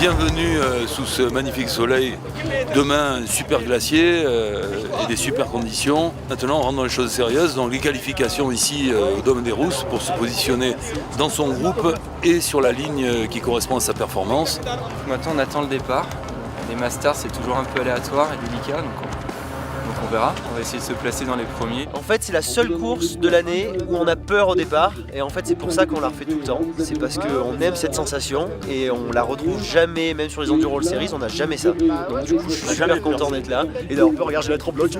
bienvenue sous ce magnifique soleil. Demain, un super glacier et des super conditions. Maintenant, on rentre dans les choses sérieuses. Donc les qualifications ici au Dôme des Rousses pour se positionner dans son groupe et sur la ligne qui correspond à sa performance. Maintenant, on attend le départ. Les Masters, c'est toujours un peu aléatoire et délicat, donc on verra. On va essayer de se placer dans les premiers. En fait, c'est la seule course de l'année où on a peur au départ. Et en fait, c'est pour ça qu'on la refait tout le temps. C'est parce qu'on aime cette sensation et on la retrouve jamais, même sur les Enduro Series, on n'a jamais ça. Donc du coup, je suis super content d'être là et d'avoir peur. Regarde, j'ai la tremblote.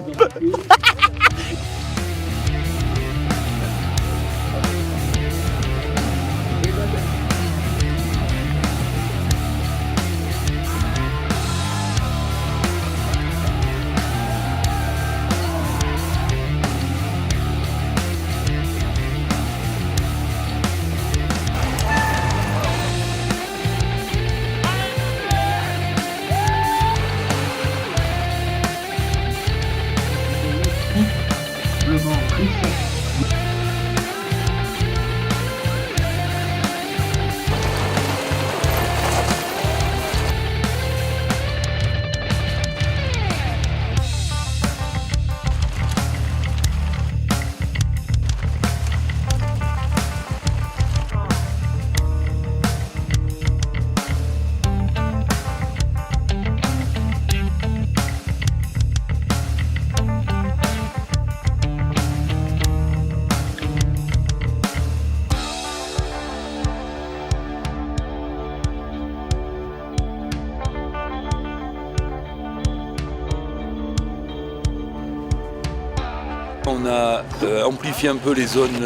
On a amplifié un peu les zones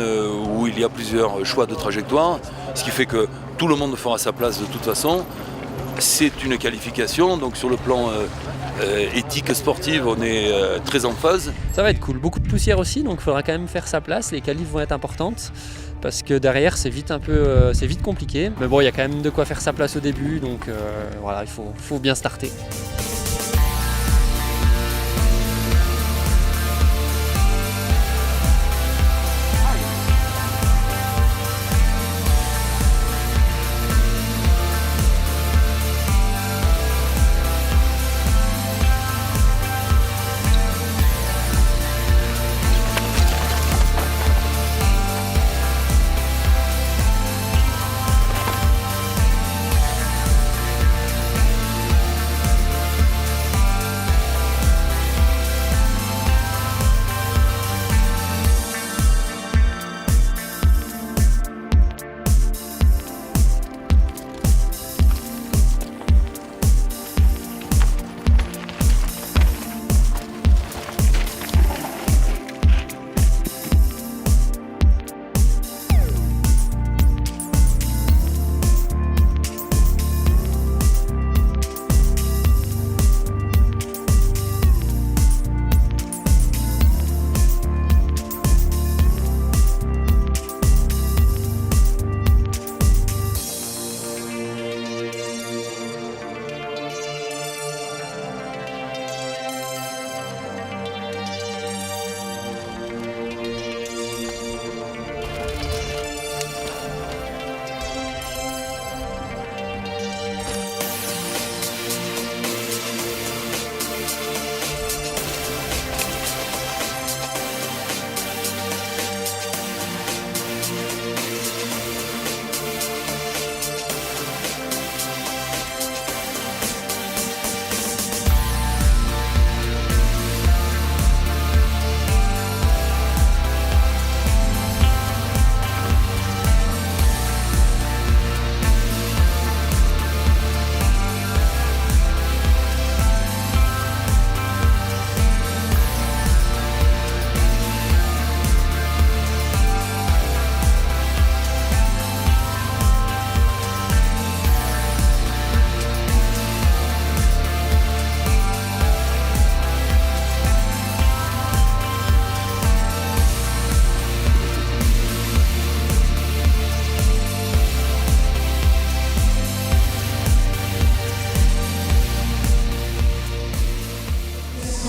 où il y a plusieurs choix de trajectoire, ce qui fait que tout le monde fera sa place de toute façon. C'est une qualification, donc sur le plan éthique sportive, on est très en phase. Ça va être cool, beaucoup de poussière aussi, donc il faudra quand même faire sa place. Les qualifs vont être importantes parce que derrière c'est vite compliqué. Mais bon, il y a quand même de quoi faire sa place au début, donc voilà, il faut bien starter. «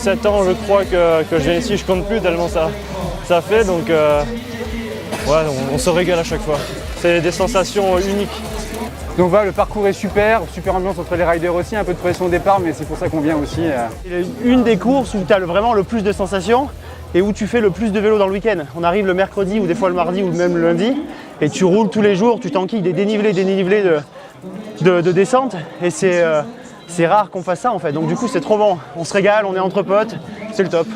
7 ans, je crois que je viens ici, je compte plus tellement ça fait, donc ouais, on se régale à chaque fois. C'est des sensations uniques. Donc voilà, le parcours est super ambiance entre les riders aussi, un peu de pression au départ, mais c'est pour ça qu'on vient aussi. C'est une des courses où tu as vraiment le plus de sensations et où tu fais le plus de vélo dans le week-end. On arrive le mercredi ou des fois le mardi ou même le lundi et tu roules tous les jours, tu t'enquilles des dénivelés de descente et c'est rare qu'on fasse ça en fait. Donc du coup c'est trop bon, on se régale, on est entre potes, c'est le top.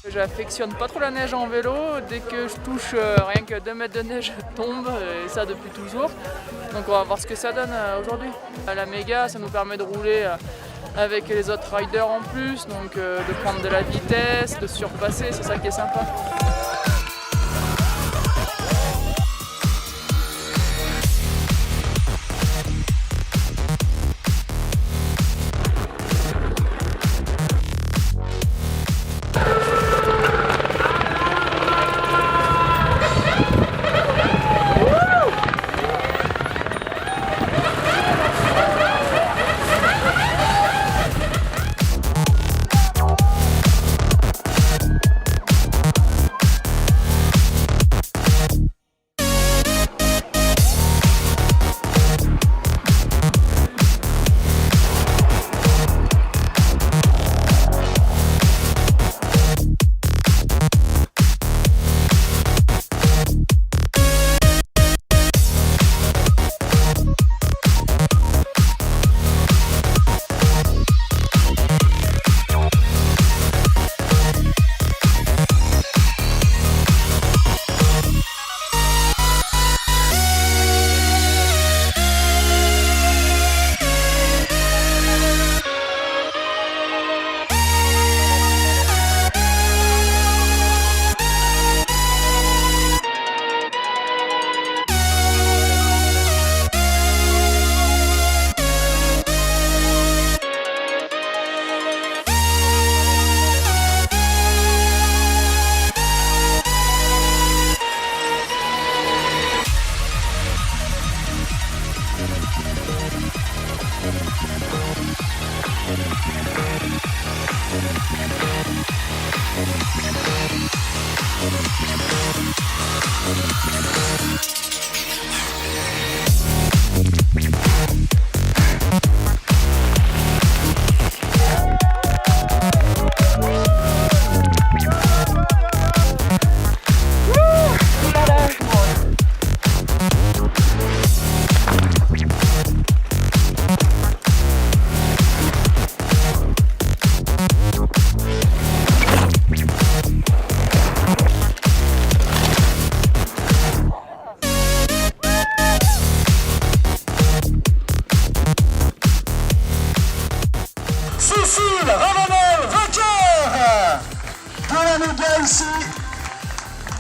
J'affectionne pas trop la neige en vélo, dès que je touche rien que 2 mètres de neige je tombe, et ça depuis toujours. Donc on va voir ce que ça donne aujourd'hui. La méga, ça nous permet de rouler avec les autres riders en plus, donc de prendre de la vitesse, de se surpasser, c'est ça qui est sympa.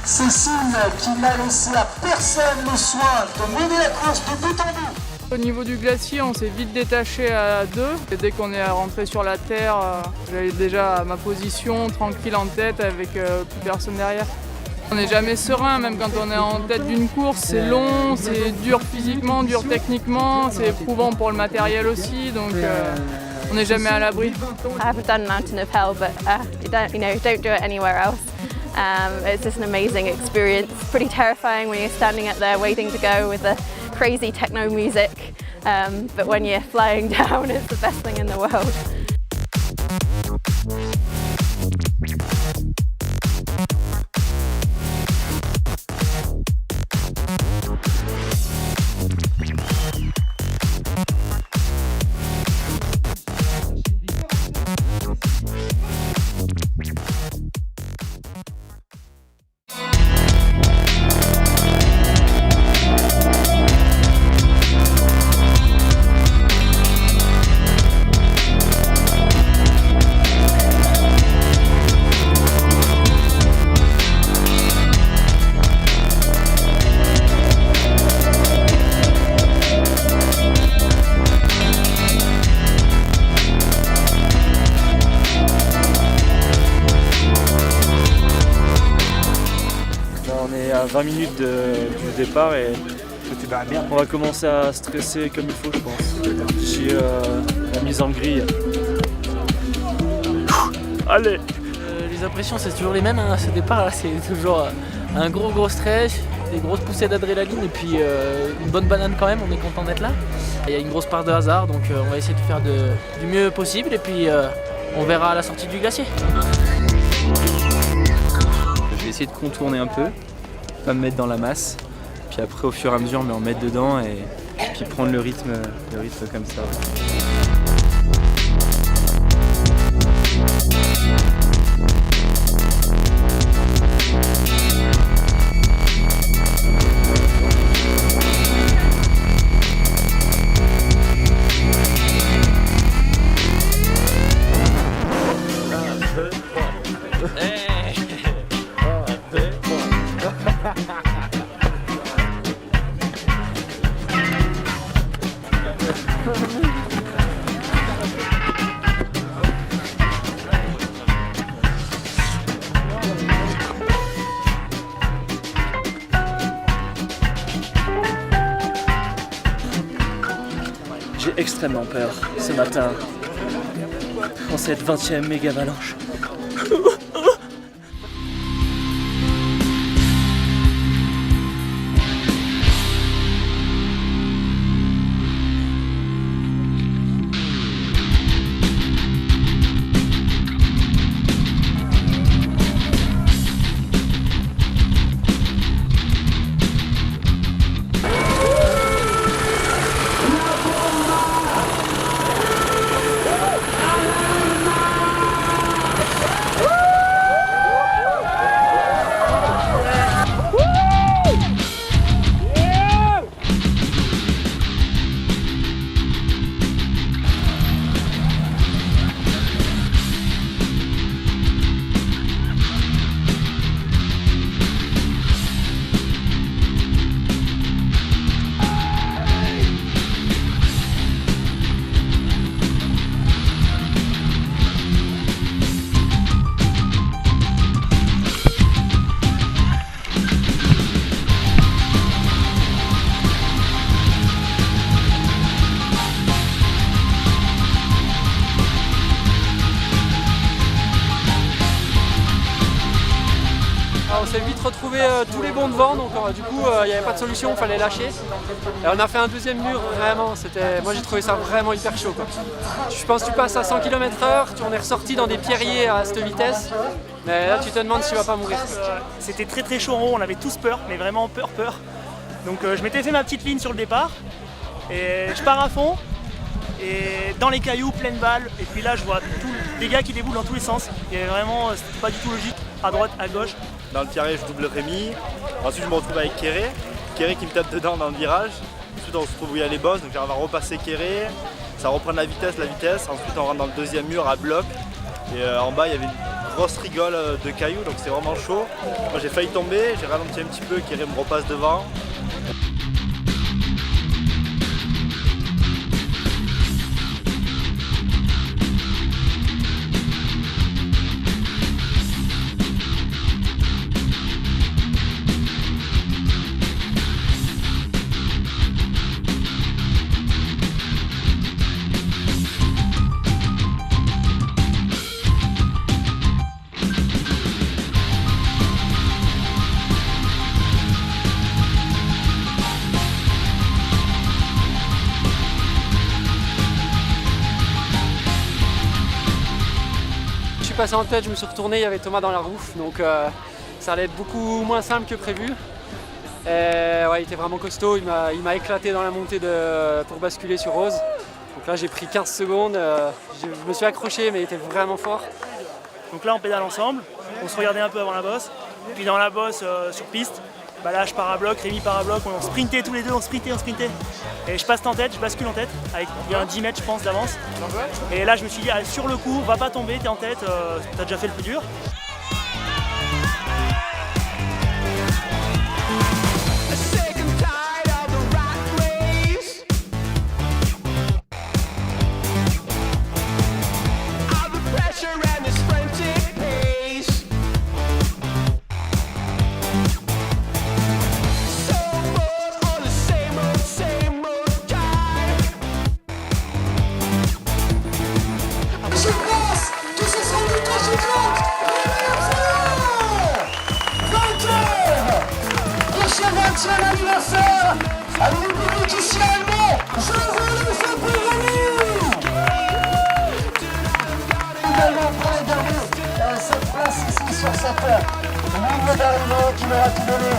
Cécile qui n'a laissé à personne le soin de mener la course de bout en bout. Au niveau du glacier, on s'est vite détaché à deux. Et dès qu'on est rentré sur la terre, j'avais déjà ma position tranquille en tête avec plus personne derrière. On n'est jamais serein, même quand on est en tête d'une course, c'est long, c'est dur physiquement, dur techniquement, c'est éprouvant pour le matériel aussi, donc on n'est jamais à l'abri. I've done Mountain of Hell, but don't do it anywhere else. It's just an amazing experience. Pretty terrifying when you're standing up there waiting to go with the crazy techno music, but when you're flying down, it's the best thing in the world. À 20 minutes du départ et on va commencer à stresser comme il faut, je pense. J'ai la mise en grille. Allez! Les impressions, c'est toujours les mêmes. Hein. Ce départ, là, c'est toujours un gros stretch, des grosses poussées d'adrénaline et puis une bonne banane quand même. On est content d'être là. Il y a une grosse part de hasard, donc on va essayer de faire du mieux possible et puis on verra à la sortie du glacier. Je vais essayer de contourner un peu, pas me mettre dans la masse, puis après au fur et à mesure me remettre dedans et puis prendre le rythme comme ça. Ouais. J'ai extrêmement peur ce matin en cette 20e méga avalanche. On s'est vite retrouvé tous les bons devant, donc du coup il n'y avait pas de solution, il fallait lâcher. Et on a fait un deuxième mur, vraiment, moi j'ai trouvé ça vraiment hyper chaud, quoi. Je pense que tu passes à 100 km/h, on est ressorti dans des pierriers à cette vitesse, mais là tu te demandes si tu vas pas mourir. C'était très chaud en haut, on avait tous peur, mais vraiment peur. Donc je m'étais fait ma petite ligne sur le départ, et je pars à fond, et dans les cailloux, pleine balle, et puis là je vois des gars qui déboulent dans tous les sens. Il y avait vraiment, c'était pas du tout logique, à droite, à gauche. Dans le tirage, je double Rémi. Ensuite, je me retrouve avec Kéré. Kéré qui me tape dedans dans le virage. Ensuite, on se trouve où il y a les bosses. Donc, j'arrive à repasser Kéré. Ça reprend la vitesse. Ensuite, on rentre dans le deuxième mur à bloc. Et en bas, il y avait une grosse rigole de cailloux. Donc, c'est vraiment chaud. Moi, j'ai failli tomber. J'ai ralenti un petit peu. Kéré me repasse devant. Je suis passé en tête, je me suis retourné, il y avait Thomas dans la roue, donc ça allait être beaucoup moins simple que prévu. Et, ouais, il était vraiment costaud, il m'a éclaté dans la montée pour basculer sur Rose. Donc là j'ai pris 15 secondes, je me suis accroché mais il était vraiment fort. Donc là on pédale ensemble, on se regardait un peu avant la bosse, puis dans la bosse sur piste, bah là je pars à bloc, Rémi part à bloc, on sprintait tous les deux, on sprintait. Et je passe en tête, je bascule en tête, avec il y a un 10 mètres je pense d'avance. Et là je me suis dit, sur le coup, va pas tomber, t'es en tête, t'as déjà fait le plus dur. Je pense que ce sont les 3 chiffres. fêtiez l'anniversaire avec le public ici allemand. Je vous laisse un peu venir. Également pour les garder cette place ici sur cette ligne d'arrivée qui leur a tout donné.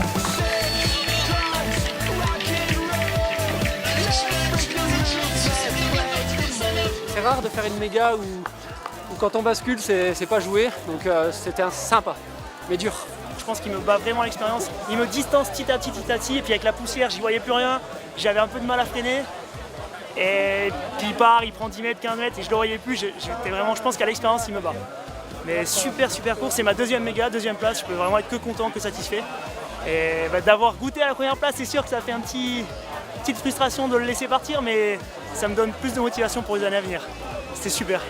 C'est rare de faire une méga où quand on bascule c'est pas joué, donc c'était sympa, mais dur. Je pense qu'il me bat vraiment l'expérience. Il me distance petit à petit, et puis avec la poussière, j'y voyais plus rien. J'avais un peu de mal à freiner. Et puis il part, il prend 10 mètres, 15 mètres, et je le voyais plus. J'étais vraiment, je pense qu'à l'expérience, il me bat. Mais super course, c'est ma deuxième méga, deuxième place. Je peux vraiment être que content, que satisfait. Et d'avoir goûté à la première place, c'est sûr que ça fait petite frustration de le laisser partir, mais ça me donne plus de motivation pour les années à venir. C'était super.